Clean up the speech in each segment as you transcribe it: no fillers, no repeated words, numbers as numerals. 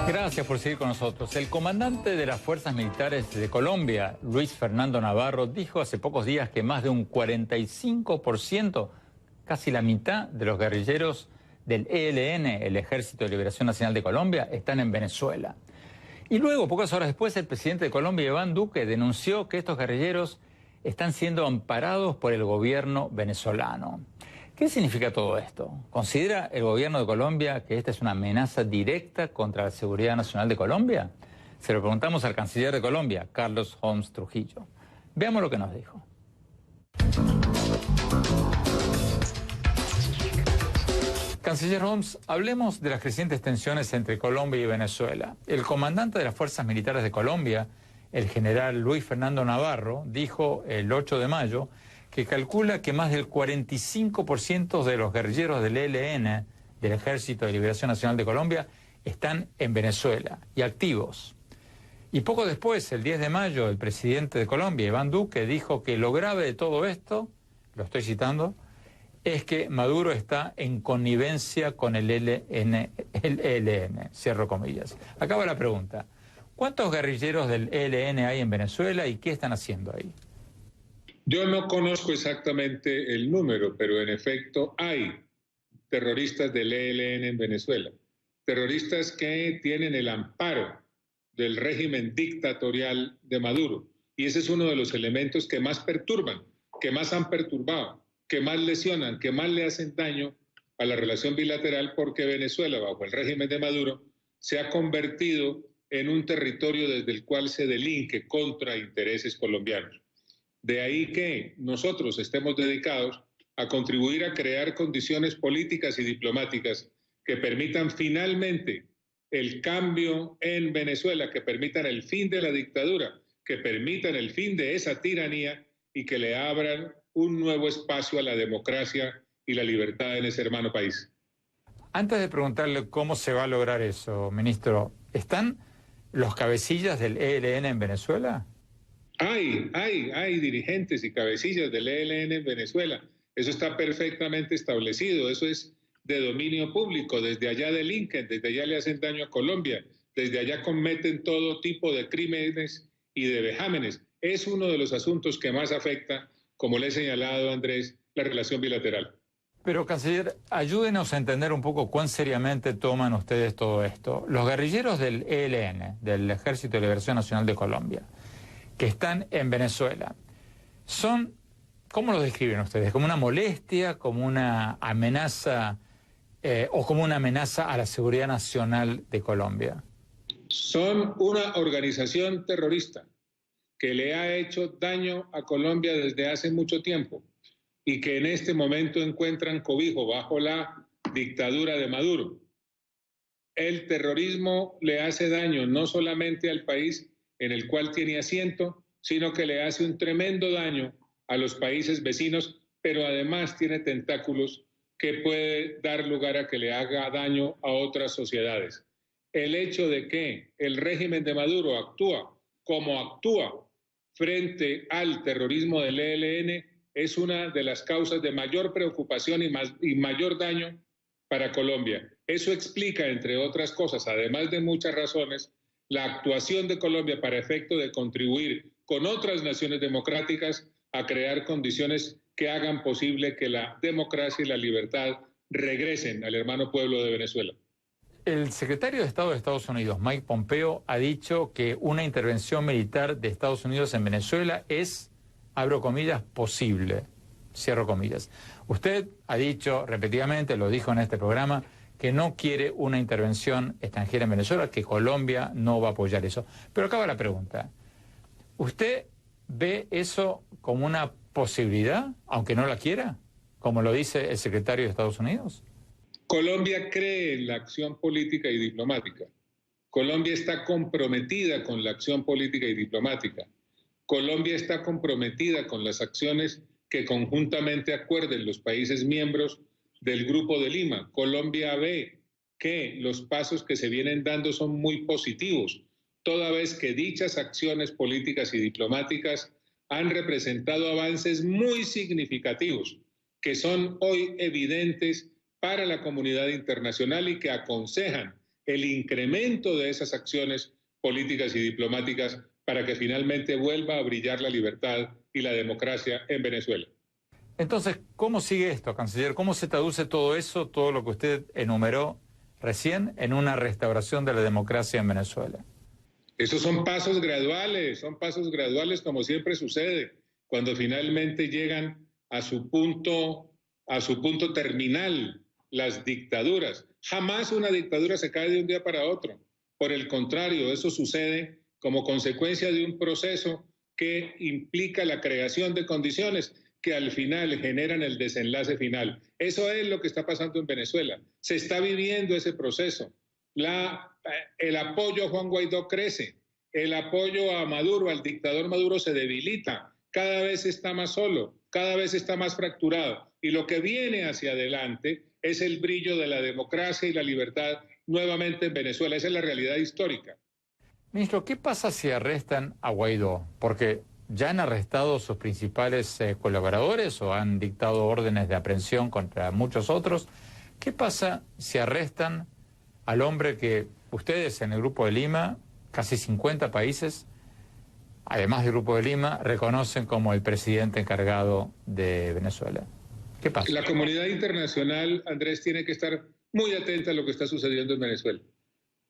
Gracias por seguir con nosotros. El comandante de las Fuerzas Militares de Colombia, Luis Fernando Navarro, dijo hace pocos días que más de un 45%, casi la mitad de los guerrilleros del ELN, el Ejército de Liberación Nacional de Colombia, están en Venezuela. Y luego, pocas horas después, el presidente de Colombia, Iván Duque, denunció que estos guerrilleros están siendo amparados por el gobierno venezolano. ¿Qué significa todo esto? ¿Considera el gobierno de Colombia que esta es una amenaza directa contra la seguridad nacional de Colombia? Se lo preguntamos al canciller de Colombia, Carlos Holmes Trujillo. Veamos lo que nos dijo. Canciller Holmes, hablemos de las crecientes tensiones entre Colombia y Venezuela. El comandante de las Fuerzas Militares de Colombia, el general Luis Fernando Navarro, dijo el 8 de mayo que calcula que más del 45% de los guerrilleros del ELN, del Ejército de Liberación Nacional de Colombia, están en Venezuela y activos. Y poco después, el 10 de mayo, el presidente de Colombia, Iván Duque, dijo que lo grave de todo esto, lo estoy citando, es que Maduro está en connivencia con el ELN, cierro comillas. Acaba la pregunta. ¿Cuántos guerrilleros del ELN hay en Venezuela y qué están haciendo ahí? Yo no conozco exactamente el número, pero en efecto hay terroristas del ELN en Venezuela. Terroristas que tienen el amparo del régimen dictatorial de Maduro. Y ese es uno de los elementos que más perturban, que más han perturbado, que más lesionan, que más le hacen daño a la relación bilateral, porque Venezuela, bajo el régimen de Maduro, se ha convertido en un territorio desde el cual se delinque contra intereses colombianos. De ahí que nosotros estemos dedicados a contribuir a crear condiciones políticas y diplomáticas que permitan finalmente el cambio en Venezuela, que permitan el fin de la dictadura, que permitan el fin de esa tiranía y que le abran un nuevo espacio a la democracia y la libertad en ese hermano país. Antes de preguntarle cómo se va a lograr eso, ministro, ¿están los cabecillas del ELN en Venezuela? Hay dirigentes y cabecillas del ELN en Venezuela. Eso está perfectamente establecido, eso es de dominio público. Desde allá delinquen, desde allá le hacen daño a Colombia, desde allá cometen todo tipo de crímenes y de vejámenes. Es uno de los asuntos que más afecta, como le he señalado, Andrés, la relación bilateral. Pero, canciller, ayúdenos a entender un poco cuán seriamente toman ustedes todo esto. Los guerrilleros del ELN, del Ejército de Liberación Nacional de Colombia, que están en Venezuela, son, ¿cómo lo describen ustedes? ¿Como una molestia, como una amenaza o como una amenaza a la seguridad nacional de Colombia? Son una organización terrorista que le ha hecho daño a Colombia desde hace mucho tiempo y que en este momento encuentran cobijo bajo la dictadura de Maduro. El terrorismo le hace daño no solamente al país en el cual tiene asiento, sino que le hace un tremendo daño a los países vecinos, pero además tiene tentáculos que puede dar lugar a que le haga daño a otras sociedades. El hecho de que el régimen de Maduro actúa como actúa frente al terrorismo del ELN es una de las causas de mayor preocupación y mayor daño para Colombia. Eso explica, entre otras cosas, además de muchas razones, la actuación de Colombia para efecto de contribuir con otras naciones democráticas a crear condiciones que hagan posible que la democracia y la libertad regresen al hermano pueblo de Venezuela. El secretario de Estado de Estados Unidos, Mike Pompeo, ha dicho que una intervención militar de Estados Unidos en Venezuela es, abro comillas, posible, cierro comillas. Usted ha dicho repetidamente, lo dijo en este programa, que no quiere una intervención extranjera en Venezuela, que Colombia no va a apoyar eso. Pero acaba la pregunta. ¿Usted ve eso como una posibilidad, aunque no la quiera, como lo dice el secretario de Estados Unidos? Colombia cree en la acción política y diplomática. Colombia está comprometida con la acción política y diplomática. Colombia está comprometida con las acciones que conjuntamente acuerden los países miembros del Grupo de Lima. Colombia ve que los pasos que se vienen dando son muy positivos, toda vez que dichas acciones políticas y diplomáticas han representado avances muy significativos, que son hoy evidentes para la comunidad internacional y que aconsejan el incremento de esas acciones políticas y diplomáticas para que finalmente vuelva a brillar la libertad y la democracia en Venezuela. Entonces, ¿cómo sigue esto, canciller? ¿Cómo se traduce todo eso, todo lo que usted enumeró recién, en una restauración de la democracia en Venezuela? Esos son pasos graduales como siempre sucede, cuando finalmente llegan a su punto terminal las dictaduras. Jamás una dictadura se cae de un día para otro. Por el contrario, eso sucede como consecuencia de un proceso que implica la creación de condiciones que al final generan el desenlace final. Eso es lo que está pasando en Venezuela. Se está viviendo ese proceso. El apoyo a Juan Guaidó crece, el apoyo a Maduro, al dictador Maduro, se debilita, cada vez está más solo, cada vez está más fracturado. Y lo que viene hacia adelante es el brillo de la democracia y la libertad nuevamente en Venezuela. Esa es la realidad histórica. Ministro, ¿qué pasa si arrestan a Guaidó? Porque ¿ya han arrestado sus principales colaboradores o han dictado órdenes de aprehensión contra muchos otros? ¿Qué pasa si arrestan al hombre que ustedes en el Grupo de Lima, casi 50 países, además del Grupo de Lima, reconocen como el presidente encargado de Venezuela? ¿Qué pasa? La comunidad internacional, Andrés, tiene que estar muy atenta a lo que está sucediendo en Venezuela.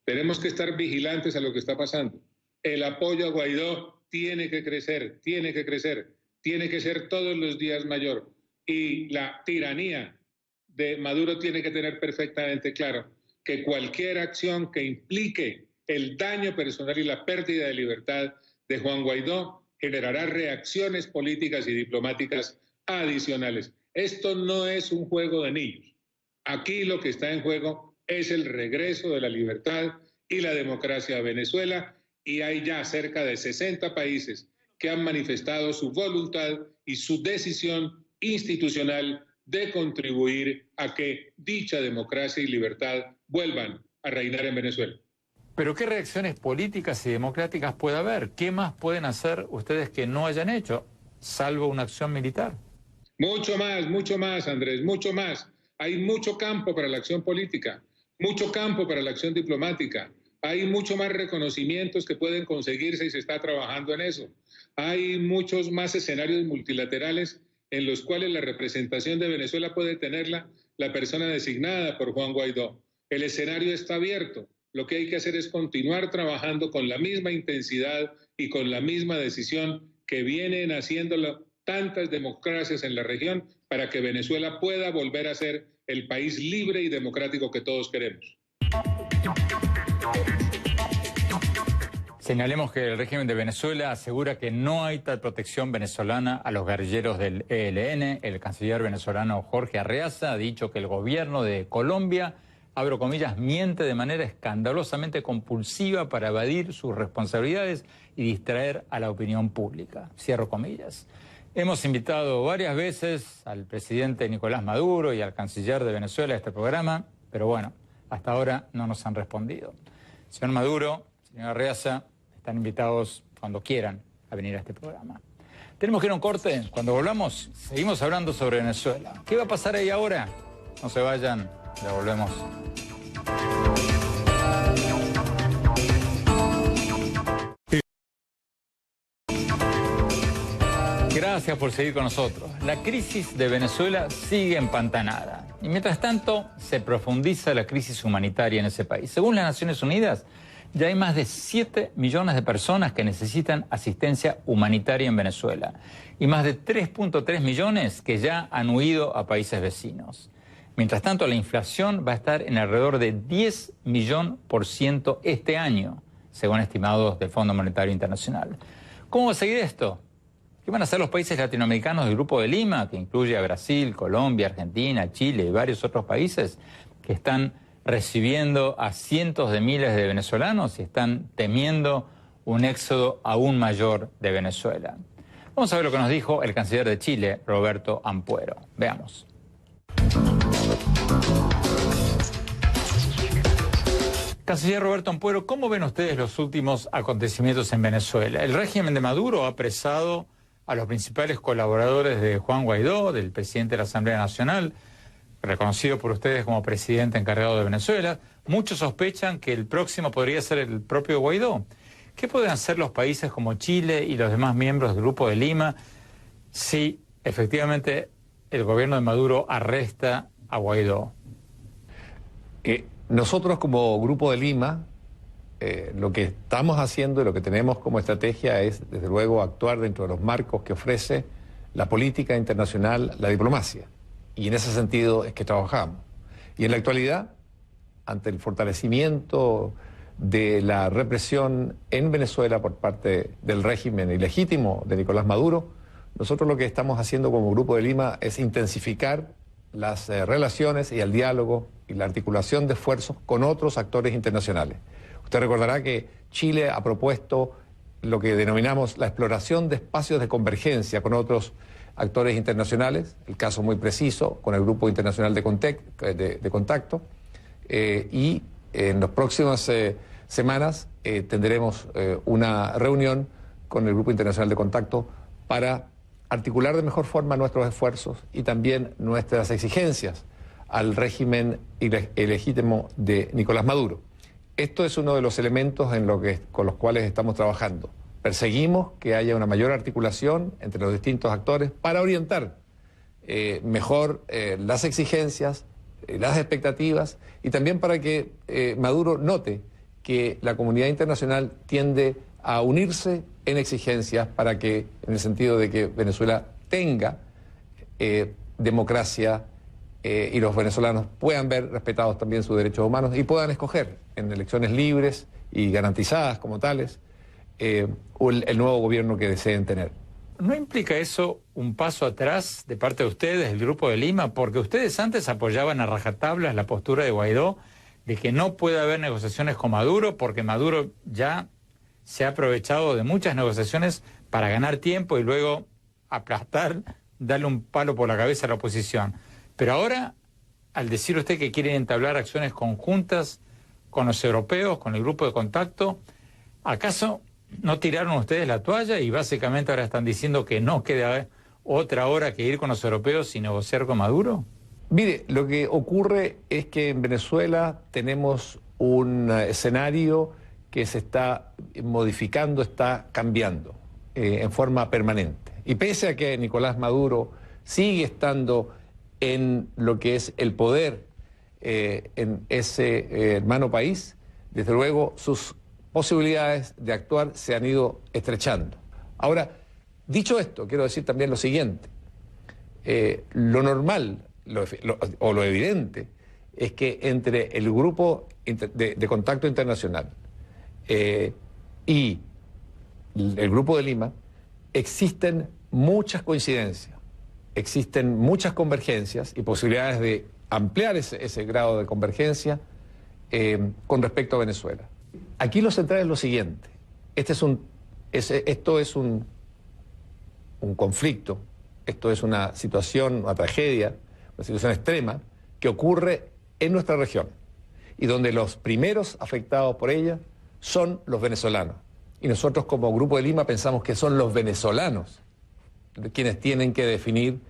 Tenemos que estar vigilantes a lo que está pasando. El apoyo a Guaidó tiene que crecer, tiene que ser todos los días mayor. Y la tiranía de Maduro tiene que tener perfectamente claro que cualquier acción que implique el daño personal y la pérdida de libertad de Juan Guaidó generará reacciones políticas y diplomáticas adicionales. Esto no es un juego de niños. Aquí lo que está en juego es el regreso de la libertad y la democracia a Venezuela, y hay ya cerca de 60 países que han manifestado su voluntad y su decisión institucional de contribuir a que dicha democracia y libertad vuelvan a reinar en Venezuela. Pero ¿qué reacciones políticas y democráticas puede haber? ¿Qué más pueden hacer ustedes que no hayan hecho, salvo una acción militar? Mucho más, Andrés, mucho más. Hay mucho campo para la acción política, mucho campo para la acción diplomática. Hay mucho más reconocimientos que pueden conseguirse y se está trabajando en eso. Hay muchos más escenarios multilaterales en los cuales la representación de Venezuela puede tenerla la persona designada por Juan Guaidó. El escenario está abierto. Lo que hay que hacer es continuar trabajando con la misma intensidad y con la misma decisión que vienen haciéndolo tantas democracias en la región para que Venezuela pueda volver a ser el país libre y democrático que todos queremos. Señalemos que el régimen de Venezuela asegura que no hay tal protección venezolana a los guerrilleros del ELN. El canciller venezolano Jorge Arreaza ha dicho que el gobierno de Colombia, abro comillas, miente de manera escandalosamente compulsiva para evadir sus responsabilidades y distraer a la opinión pública. Cierro comillas. Hemos invitado varias veces al presidente Nicolás Maduro y al canciller de Venezuela a este programa, pero bueno, hasta ahora no nos han respondido. Señor Maduro, señor Arreaza, están invitados cuando quieran a venir a este programa. Tenemos que ir a un corte. Cuando volvamos, seguimos hablando sobre Venezuela. ¿Qué va a pasar ahí ahora? No se vayan, ya volvemos. Gracias por seguir con nosotros. La crisis de Venezuela sigue empantanada. Y mientras tanto, se profundiza la crisis humanitaria en ese país. Según las Naciones Unidas, ya hay más de 7 millones de personas que necesitan asistencia humanitaria en Venezuela. Y más de 3.3 millones que ya han huido a países vecinos. Mientras tanto, la inflación va a estar en alrededor de 10% este año, según estimados del Fondo Monetario Internacional. ¿Cómo va a seguir esto? ¿Qué van a hacer los países latinoamericanos del Grupo de Lima, que incluye a Brasil, Colombia, Argentina, Chile y varios otros países que están recibiendo a cientos de miles de venezolanos y están temiendo un éxodo aún mayor de Venezuela? Vamos a ver lo que nos dijo el canciller de Chile, Roberto Ampuero. Veamos. Canciller Roberto Ampuero, ¿cómo ven ustedes los últimos acontecimientos en Venezuela? El régimen de Maduro ha apresado a los principales colaboradores de Juan Guaidó, del presidente de la Asamblea Nacional. reconocido por ustedes como presidente encargado de Venezuela. Muchos sospechan que el próximo podría ser el propio Guaidó. ¿Qué pueden hacer los países como Chile y los demás miembros del Grupo de Lima si efectivamente el gobierno de Maduro arresta a Guaidó? Nosotros como Grupo de Lima, lo que estamos haciendo y lo que tenemos como estrategia es, desde luego, actuar dentro de los marcos que ofrece la política internacional, la diplomacia. Y en ese sentido es que trabajamos. Y en la actualidad, ante el fortalecimiento de la represión en Venezuela por parte del régimen ilegítimo de Nicolás Maduro, nosotros lo que estamos haciendo como Grupo de Lima es intensificar las relaciones y el diálogo y la articulación de esfuerzos con otros actores internacionales. Usted recordará que Chile ha propuesto lo que denominamos la exploración de espacios de convergencia con otros actores internacionales, el caso muy preciso con el Grupo Internacional de Contacto, y en las próximas semanas tendremos una reunión con el Grupo Internacional de Contacto para articular de mejor forma nuestros esfuerzos y también nuestras exigencias al régimen ilegítimo de Nicolás Maduro. Esto es uno de los elementos con los cuales estamos trabajando. Perseguimos que haya una mayor articulación entre los distintos actores para orientar mejor las exigencias, las expectativas y también para que Maduro note que la comunidad internacional tiende a unirse en exigencias para que, en el sentido de que Venezuela tenga democracia y los venezolanos puedan ver respetados también sus derechos humanos y puedan escoger en elecciones libres y garantizadas como tales el nuevo gobierno que deseen tener. ¿No implica eso un paso atrás de parte de ustedes, el Grupo de Lima? Porque ustedes antes apoyaban a rajatablas la postura de Guaidó de que no puede haber negociaciones con Maduro porque Maduro ya se ha aprovechado de muchas negociaciones para ganar tiempo y luego aplastar, darle un palo por la cabeza a la oposición. Pero ahora, al decir usted que quieren entablar acciones conjuntas con los europeos, con el Grupo de Contacto, ¿acaso no tiraron ustedes la toalla y básicamente ahora están diciendo que no queda otra hora que ir con los europeos y negociar con Maduro? Mire, lo que ocurre es que en Venezuela tenemos un escenario que se está modificando, está cambiando en forma permanente. Y pese a que Nicolás Maduro sigue estando en lo que es el poder en ese hermano país, desde luego sus posibilidades de actuar se han ido estrechando. Ahora, dicho esto, quiero decir también lo siguiente. Lo normal o lo evidente es que entre el Grupo de Contacto Internacional y el Grupo de Lima existen muchas coincidencias, existen muchas convergencias y posibilidades de ampliar ese grado de convergencia con respecto a Venezuela. Aquí lo central es lo siguiente. Esto es un conflicto, esto es una situación, una tragedia, una situación extrema que ocurre en nuestra región y donde los primeros afectados por ella son los venezolanos. Y nosotros como Grupo de Lima pensamos que son los venezolanos quienes tienen que definir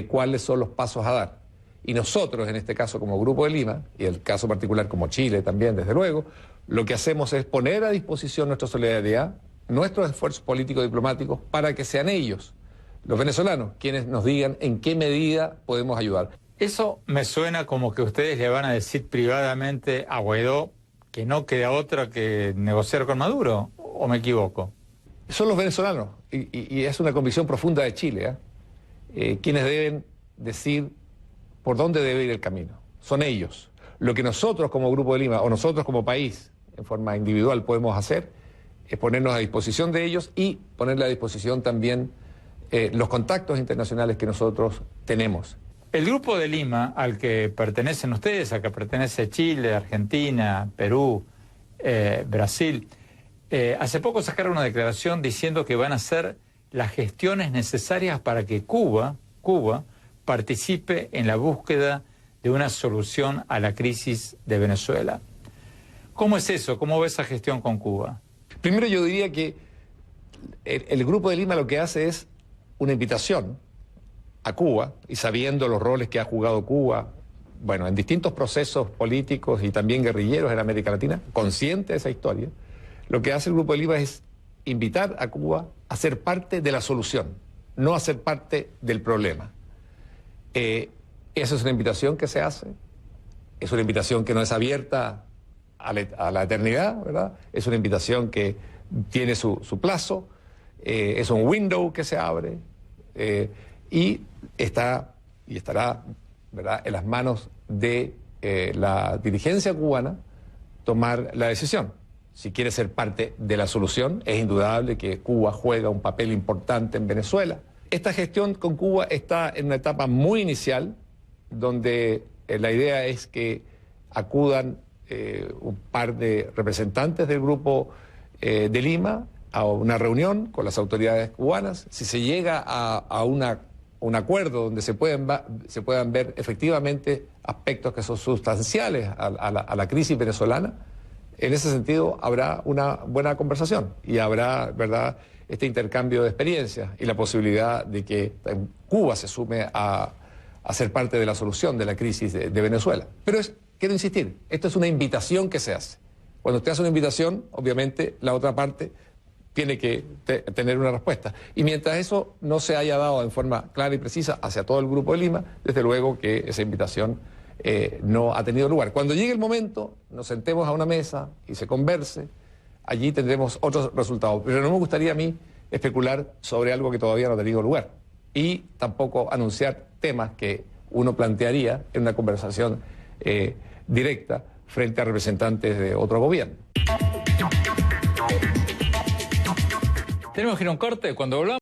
cuáles son los pasos a dar. Y nosotros, en este caso como Grupo de Lima, y el caso particular como Chile también, desde luego, lo que hacemos es poner a disposición nuestra solidaridad, nuestros esfuerzos políticos y diplomáticos, para que sean ellos, los venezolanos, quienes nos digan en qué medida podemos ayudar. Eso me suena como que ustedes le van a decir privadamente a Guaidó que no queda otra que negociar con Maduro, ¿o me equivoco? Son los venezolanos, y es una convicción profunda de Chile, quienes deben decir por dónde debe ir el camino. Son ellos. Lo que nosotros como Grupo de Lima, o nosotros como país, en forma individual podemos hacer, es ponernos a disposición de ellos y ponerle a disposición también los contactos internacionales que nosotros tenemos. El Grupo de Lima, al que pertenecen ustedes, al que pertenece Chile, Argentina, Perú, Brasil, hace poco sacaron una declaración diciendo que van a hacer las gestiones necesarias para que Cuba participe en la búsqueda de una solución a la crisis de Venezuela. ¿Cómo es eso? ¿Cómo ve esa gestión con Cuba? Primero yo diría que el Grupo de Lima lo que hace es una invitación a Cuba, y sabiendo los roles que ha jugado Cuba bueno, en distintos procesos políticos y también guerrilleros en América Latina, consciente de esa historia, lo que hace el Grupo de Lima es invitar a Cuba a ser parte de la solución, no a ser parte del problema. Esa es una invitación que se hace, es una invitación que no es abierta a la eternidad, ¿verdad? Es una invitación que tiene su plazo, es un window que se abre y estará, ¿verdad?, en las manos de la dirigencia cubana tomar la decisión. Si quiere ser parte de la solución, es indudable que Cuba juega un papel importante en Venezuela. Esta gestión con Cuba está en una etapa muy inicial, donde la idea es que acudan un par de representantes del Grupo de Lima a una reunión con las autoridades cubanas. Si se llega a un acuerdo donde se puedan ver efectivamente aspectos que son sustanciales a la crisis venezolana, en ese sentido habrá una buena conversación y habrá, ¿verdad?, este intercambio de experiencias y la posibilidad de que Cuba se sume a ser parte de la solución de la crisis de Venezuela. Pero quiero insistir, esto es una invitación que se hace. Cuando usted hace una invitación, obviamente la otra parte tiene que tener una respuesta. Y mientras eso no se haya dado en forma clara y precisa hacia todo el Grupo de Lima, desde luego que esa invitación no ha tenido lugar. Cuando llegue el momento, nos sentemos a una mesa y se converse, allí tendremos otros resultados. Pero no me gustaría a mí especular sobre algo que todavía no ha tenido lugar. Y tampoco anunciar temas que uno plantearía en una conversación directa frente a representantes de otro gobierno. Tenemos que ir a un corte. Cuando volvamos